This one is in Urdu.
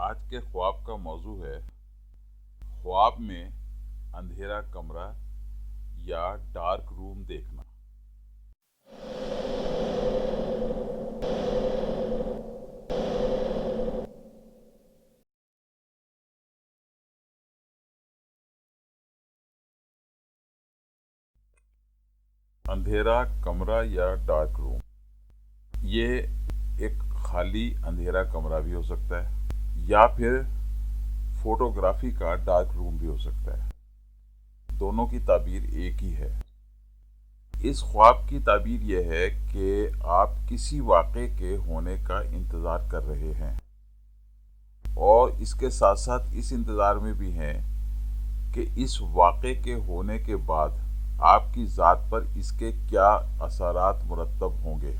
آج کے خواب کا موضوع ہے خواب میں اندھیرا کمرہ یا ڈارک روم دیکھنا۔ اندھیرا کمرہ یا ڈارک روم، یہ ایک خالی اندھیرا کمرہ بھی ہو سکتا ہے یا پھر فوٹوگرافی کا ڈارک روم بھی ہو سکتا ہے۔ دونوں کی تعبیر ایک ہی ہے۔ اس خواب کی تعبیر یہ ہے کہ آپ کسی واقعے کے ہونے کا انتظار کر رہے ہیں اور اس کے ساتھ ساتھ اس انتظار میں بھی ہیں کہ اس واقعے کے ہونے کے بعد آپ کی ذات پر اس کے کیا اثرات مرتب ہوں گے۔